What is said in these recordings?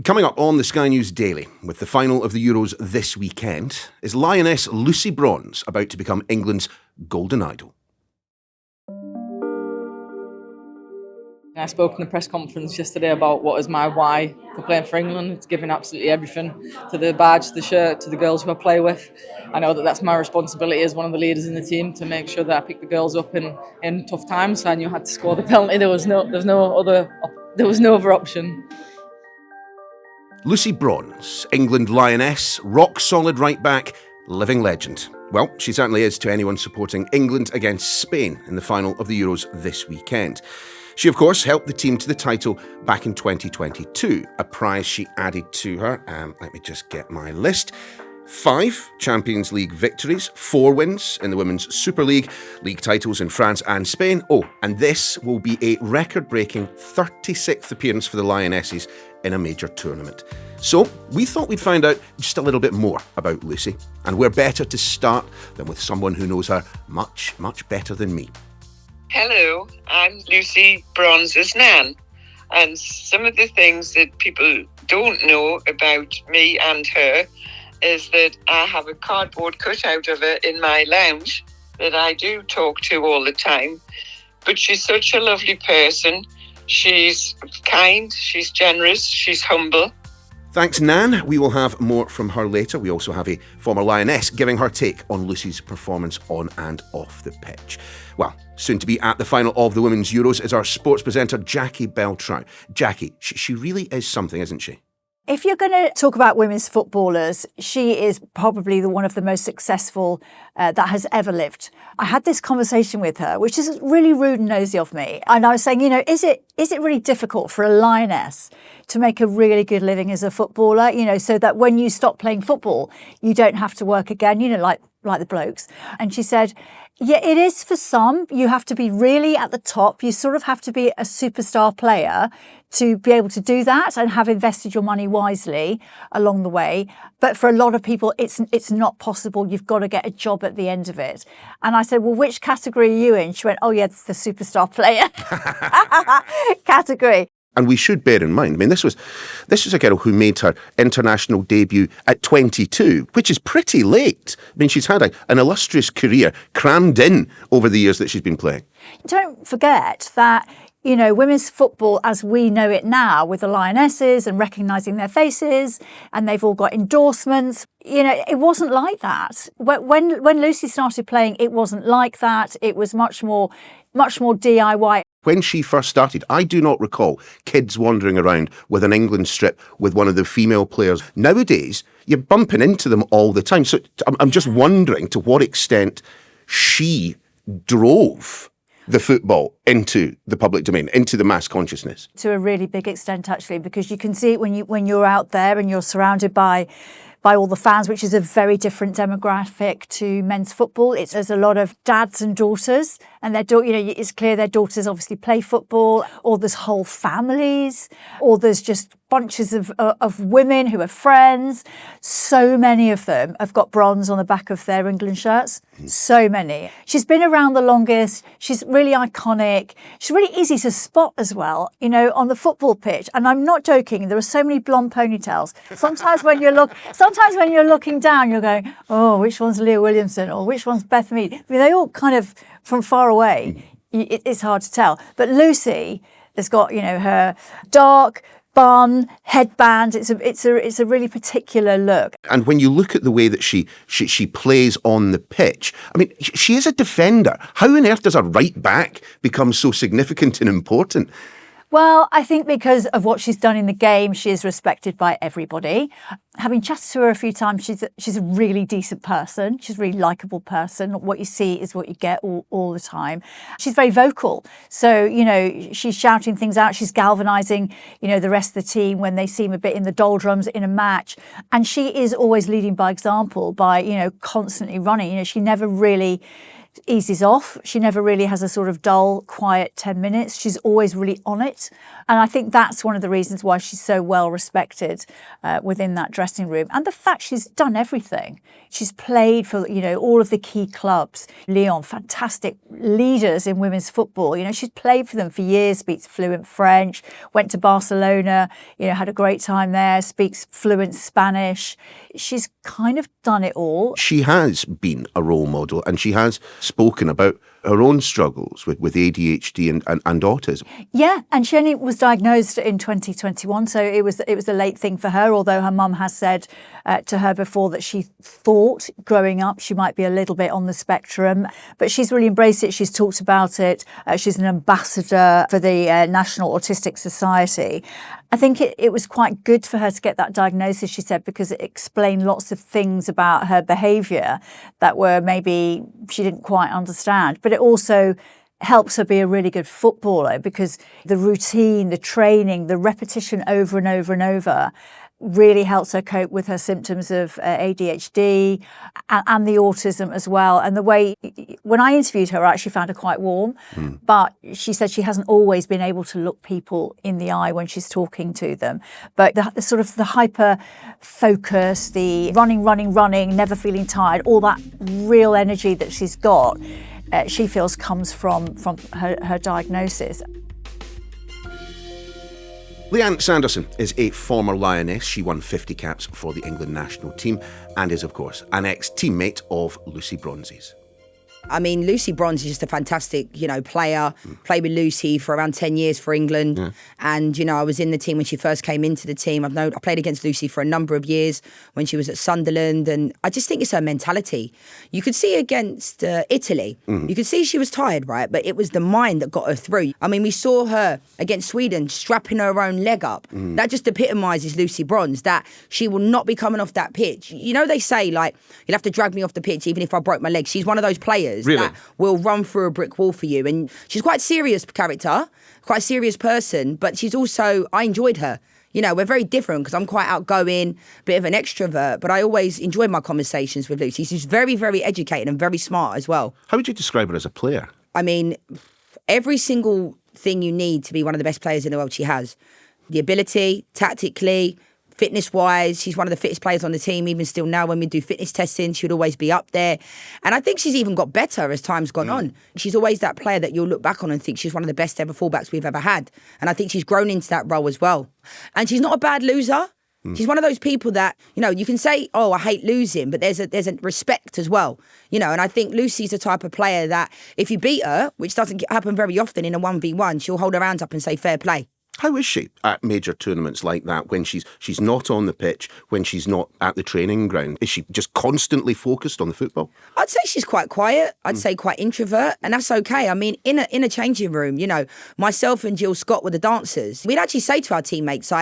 Coming up on the Sky News Daily, with the final of the Euros this weekend, is Lioness Lucy Bronze about to become England's golden idol. I spoke in the press conference yesterday about what is my why for playing for England. It's giving absolutely everything, to the badge, the shirt, to the girls who I play with. I know that that's my responsibility as one of the leaders in the team, to make sure that I pick the girls up in tough times. So I knew I had to score the penalty. There was no other option. Lucy Bronze, England Lioness, rock-solid right-back, living legend. Well, she certainly is to anyone supporting England against Spain in the final of the Euros this weekend. She, of course, helped the team to the title back in 2022, a prize she added to her. Let me just get my list. 5 Champions League victories, 4 wins in the Women's Super League, league titles in France and Spain. Oh, and this will be a record-breaking 36th appearance for the Lionesses in a major tournament. So we thought we'd find out just a little bit more about Lucy, and where better to start than with someone who knows her much, much better than me. Hello, I'm Lucy Bronze's nan, and some of the things that people don't know about me and her is that I have a cardboard cutout of her in my lounge that I do talk to all the time. But she's such a lovely person. She's kind, she's generous, she's humble. Thanks, Nan. We will have more from her later. We also have a former Lioness giving her take on Lucy's performance on and off the pitch. Well, soon to be at the final of the Women's Euros is our sports presenter, Jacquie Beltrao. Jacquie, she really is something, isn't she? If you're going to talk about women's footballers, she is probably one of the most successful that has ever lived. I had this conversation with her, which is really rude and nosy of me. And I was saying, is it really difficult for a lioness to make a really good living as a footballer, so that when you stop playing football, you don't have to work again, like the blokes. And she said, yeah, it is for some. You have to be really at the top. You sort of have to be a superstar player to be able to do that and have invested your money wisely along the way. But for a lot of people, it's not possible. You've got to get a job at the end of it. And I said, well, which category are you in? She went, oh, yeah, the superstar player category. And we should bear in mind, this was a girl who made her international debut at 22, which is pretty late. She's had an illustrious career crammed in over the years that she's been playing. Don't forget that, women's football as we know it now, with the Lionesses and recognising their faces, and they've all got endorsements. It wasn't like that. When Lucy started playing, it wasn't like that. It was much more DIY. When she first started, I do not recall kids wandering around with an England strip with one of the female players. Nowadays, you're bumping into them all the time. So I'm just wondering to what extent she drove the football into the public domain, into the mass consciousness. To a really big extent, actually, because you can see it when you're out there and you're surrounded by all the fans, which is a very different demographic to men's football. There's a lot of dads and daughters, and it's clear their daughters obviously play football, or there's whole families, or there's just bunches of women who are friends. So many of them have got bronze on the back of their England shirts. So many. She's been around the longest. She's really iconic. She's really easy to spot as well, on the football pitch. And I'm not joking. There are so many blonde ponytails. Sometimes when you're looking down, you're going, oh, which one's Leah Williamson or which one's Beth Mead? They all kind of, from far away, it's hard to tell. But Lucy has got, her dark bun, headband. It's a really particular look. And when you look at the way that she plays on the pitch, she is a defender. How on earth does a right back become so significant and important? Well, I think because of what she's done in the game, she is respected by everybody. Having chatted to her a few times, she's a really decent person. She's a really likeable person. What you see is what you get all the time. She's very vocal. So, she's shouting things out. She's galvanising, the rest of the team when they seem a bit in the doldrums in a match. And she is always leading by example by, constantly running. She never really eases off. She never really has a sort of dull, quiet 10 minutes. She's always really on it. And I think that's one of the reasons why she's so well respected within that dressing room. And the fact she's done everything. She's played for, all of the key clubs. Lyon, fantastic leaders in women's football. She's played for them for years, speaks fluent French, went to Barcelona, had a great time there, speaks fluent Spanish. She's kind of done it all. She has been a role model, and she has spoken about her own struggles with ADHD and autism. Yeah, and she only was diagnosed in 2021, so it was a late thing for her, although her mum has said to her before that she thought growing up she might be a little bit on the spectrum, but she's really embraced it. She's talked about it. She's an ambassador for the National Autistic Society. I think it was quite good for her to get that diagnosis, she said, because it explained lots of things about her behaviour that were maybe she didn't quite understand. But it also helps her be a really good footballer because the routine, the training, the repetition over and over and over really helps her cope with her symptoms of ADHD and the autism as well. And the way, when I interviewed her, I actually found her quite warm, but she said she hasn't always been able to look people in the eye when she's talking to them. But the sort of the hyper focus, the running, never feeling tired, all that real energy that she's got, she feels comes from her diagnosis. Lianne Sanderson is a former Lioness. She won 50 caps for the England national team and is, of course, an ex-teammate of Lucy Bronze's. I mean, Lucy Bronze is just a fantastic, player. Played with Lucy for around 10 years for England. Yeah. And, I was in the team when she first came into the team. I played against Lucy for a number of years when she was at Sunderland. And I just think it's her mentality. You could see against Italy, you could see she was tired, right? But it was the mind that got her through. I mean, we saw her against Sweden strapping her own leg up. That just epitomises Lucy Bronze, that she will not be coming off that pitch. They say, you'll have to drag me off the pitch even if I broke my leg. She's one of those players. Really? That will run through a brick wall for you. And she's quite a serious character, quite a serious person, but she's also, I enjoyed her. We're very different because I'm quite outgoing, bit of an extrovert, but I always enjoy my conversations with Lucy. She's very, very educated and very smart as well. How would you describe her as a player? I mean, every single thing you need to be one of the best players in the world she has. The ability, tactically, fitness-wise, she's one of the fittest players on the team. Even still now, when we do fitness testing, she would always be up there. And I think she's even got better as time's gone on. She's always that player that you'll look back on and think she's one of the best ever fullbacks we've ever had. And I think she's grown into that role as well. And she's not a bad loser. She's one of those people that, you can say, oh, I hate losing, but there's a respect as well. And I think Lucy's the type of player that if you beat her, which doesn't happen very often in a 1v1, she'll hold her hands up and say, fair play. How is she at major tournaments like that when she's not on the pitch, when she's not at the training ground? Is she just constantly focused on the football? I'd say she's quite quiet. I'd say quite introvert, and that's okay. I mean, in a changing room, myself and Jill Scott were the dancers. We'd actually say to our teammates,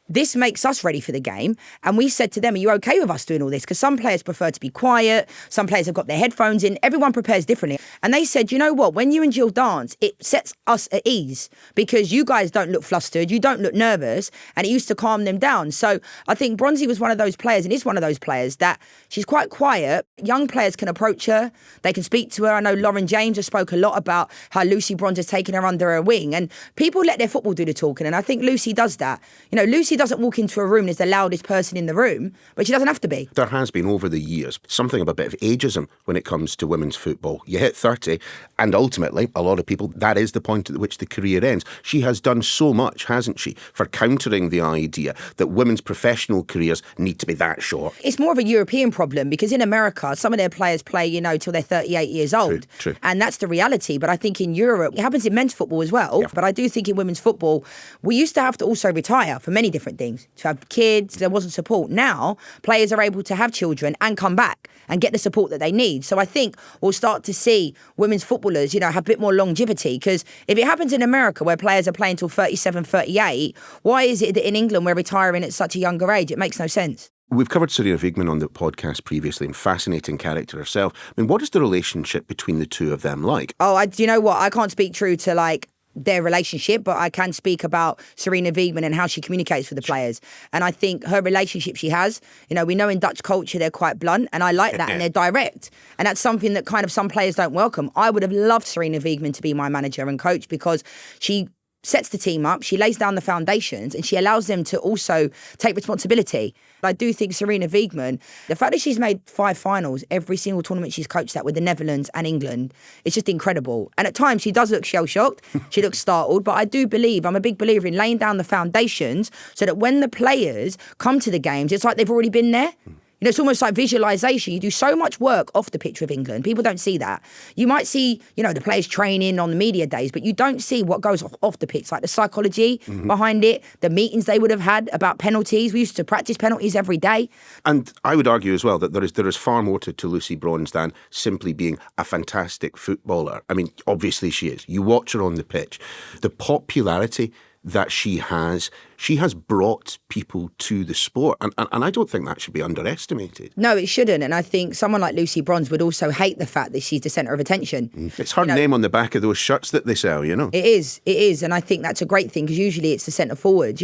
this makes us ready for the game. And we said to them, are you okay with us doing all this? Because some players prefer to be quiet. Some players have got their headphones in. Everyone prepares differently. And they said, you know what? When you and Jill dance, it sets us at ease because you guys don't look flustered. You don't look nervous. And it used to calm them down. So I think Bronzy was one of those players and is one of those players that she's quite quiet. Young players can approach her. They can speak to her. I know Lauren James has spoke a lot about how Lucy Bronze has taken her under her wing. And people let their football do the talking. And I think Lucy does that. Lucy doesn't walk into a room as the loudest person in the room, but she doesn't have to be. There has been over the years something of a bit of ageism when it comes to women's football. You hit 30 and ultimately a lot of people, that is the point at which the career ends. She has done so much, hasn't she, for countering the idea that women's professional careers need to be that short. It's more of a European problem because in America, some of their players play, till they're 38 years old. True. And that's the reality. But I think in Europe, it happens in men's football as well. Yeah. But I do think in women's football, we used to have to also retire for many different things. To have kids, there wasn't support. Now, players are able to have children and come back and get the support that they need. So I think we'll start to see women's footballers, have a bit more longevity. Because if it happens in America where players are playing till 37, 38, why is it that in England we're retiring at such a younger age? It makes no sense. We've covered Serena Wigman on the podcast previously, and fascinating character herself. I mean, what is the relationship between the two of them like? Oh, do you know what? I can't speak true to their relationship, but I can speak about Sarina Wiegman and how she communicates with the players. And I think her relationship she has, we know in Dutch culture they're quite blunt, and I like that, and they're direct. And that's something that kind of some players don't welcome. I would have loved Sarina Wiegman to be my manager and coach because she sets the team up, she lays down the foundations, and she allows them to also take responsibility. I do think Sarina Wiegman, the fact that she's made 5 finals every single tournament she's coached at with the Netherlands and England, it's just incredible. And at times she does look shell-shocked, she looks startled, but I do believe, I'm a big believer in laying down the foundations so that when the players come to the games, it's like they've already been there. It's almost like visualization. You do so much work off the pitch with England. People don't see that. You might see, the players training on the media days, but you don't see what goes off the pitch, like the psychology behind it, the meetings they would have had about penalties. We used to practice penalties every day. And I would argue as well that there is far more to Lucy Bronze than simply being a fantastic footballer. I mean, obviously she is. You watch her on the pitch. The popularity that she has brought people to the sport. And I don't think that should be underestimated. No, it shouldn't. And I think someone like Lucy Bronze would also hate the fact that she's the centre of attention. It's her name on the back of those shirts that they sell, It is. And I think that's a great thing because usually it's the centre forward,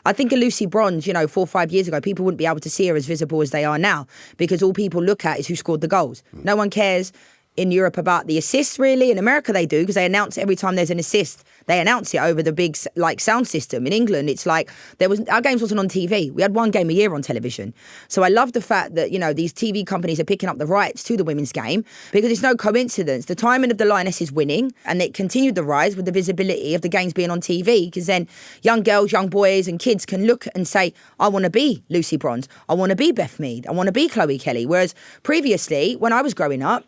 I think of Lucy Bronze, 4 or 5 years ago, people wouldn't be able to see her as visible as they are now because all people look at is who scored the goals. No one cares in Europe about the assists, really. In America, they do because they announce every time there's an assist. They announce it over the big sound system. In England, it's like our games wasn't on TV. We had 1 game a year on television. So I love the fact that these TV companies are picking up the rights to the women's game because it's no coincidence. The timing of the Lionesses winning and it continued the rise with the visibility of the games being on TV because then young girls, young boys, and kids can look and say, "I want to be Lucy Bronze. I want to be Beth Mead. I want to be Chloe Kelly." Whereas previously, when I was growing up,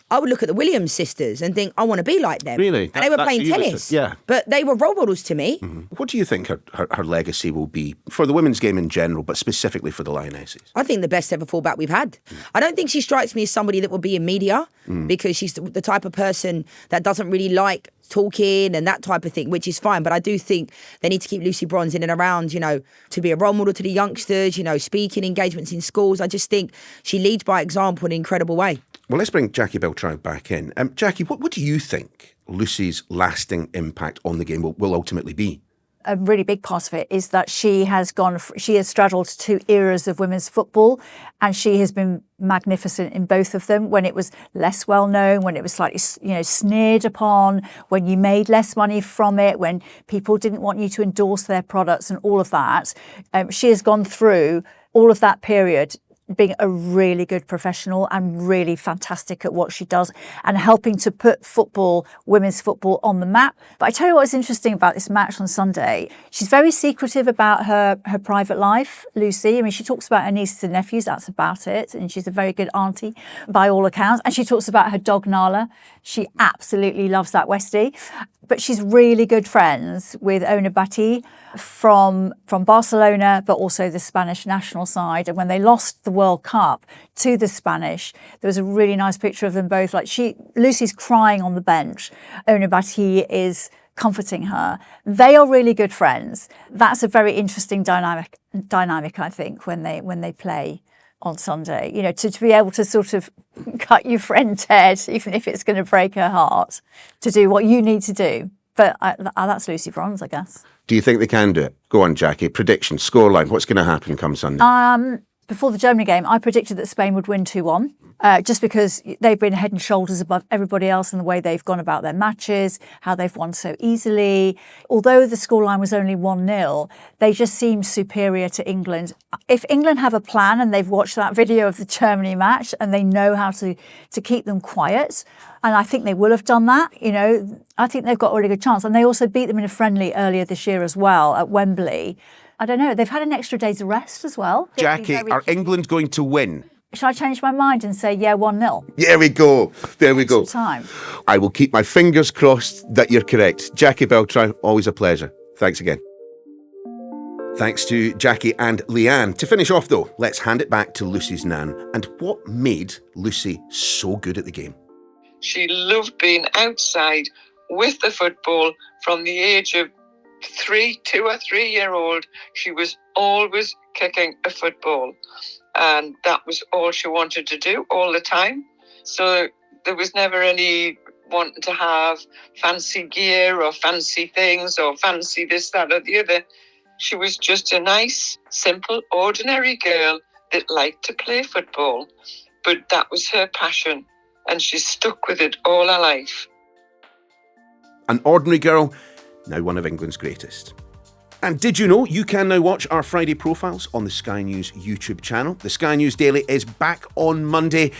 I would look at the Williams sisters and think, I want to be like them. Really? And they were playing tennis. Yeah. But they were role models to me. What do you think her legacy will be for the women's game in general, but specifically for the Lionesses? I think the best ever fullback we've had. I don't think she strikes me as somebody that will be in media because she's the type of person that doesn't really like talking and that type of thing, which is fine. But I do think they need to keep Lucy Bronze in and around, to be a role model to the youngsters, speaking engagements in schools. I just think she leads by example in an incredible way. Well, let's bring Jacquie Beltrao back in. Jacquie, what do you think Lucy's lasting impact on the game will ultimately be? A really big part of it is that she has straddled 2 eras of women's football, and she has been magnificent in both of them. When it was less well known, when it was slightly sneered upon, when you made less money from it, when people didn't want you to endorse their products and all of that, she has gone through all of that period being a really good professional and really fantastic at what she does and helping to put women's football on the map. But I tell you what's interesting about this match on Sunday. She's very secretive about her private life, Lucy. I mean, she talks about her nieces and nephews, that's about it. And she's a very good auntie by all accounts. And she talks about her dog Nala. She absolutely loves that Westie. But she's really good friends with Ona Batty from Barcelona, but also the Spanish national side. And when they lost the World Cup to the Spanish, there was a really nice picture of them both. Lucy's crying on the bench. Ona Batty is comforting her. They are really good friends. That's a very interesting dynamic, I think, when they play on Sunday, to be able to sort of cut your friend Ted, even if it's going to break her heart, to do what you need to do. But that's Lucy Bronze, I guess. Do you think they can do it? Go on, Jacquie. Prediction, scoreline. What's going to happen come Sunday? Before the Germany game, I predicted that Spain would win 2-1, just because they've been head and shoulders above everybody else in the way they've gone about their matches, how they've won so easily. Although the scoreline was only 1-0, they just seem superior to England. If England have a plan and they've watched that video of the Germany match and they know how to keep them quiet, and I think they will have done that, I think they've got a really good chance. And they also beat them in a friendly earlier this year as well at Wembley. I don't know. They've had an extra day's rest as well. Jacquie, are England going to win? Shall I change my mind and say, 1-0? There we go. There we go. Time. I will keep my fingers crossed that you're correct. Jacquie Beltrao, always a pleasure. Thanks again. Thanks to Jacquie and Lianne. To finish off, though, let's hand it back to Lucy's nan. And what made Lucy so good at the game? She loved being outside with the football from the age of 2 or 3 year old. She was always kicking a football, and that was all she wanted to do all the time. So there was never any wanting to have fancy gear or fancy things or fancy this, that or the other. She was just a nice, simple, ordinary girl that liked to play football. But that was her passion, and she's stuck with it all her life. An ordinary girl, now one of England's greatest. And did you know you can now watch our Friday profiles on the Sky News YouTube channel? The Sky News Daily is back on Monday.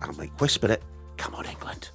I might whisper it. Come on, England.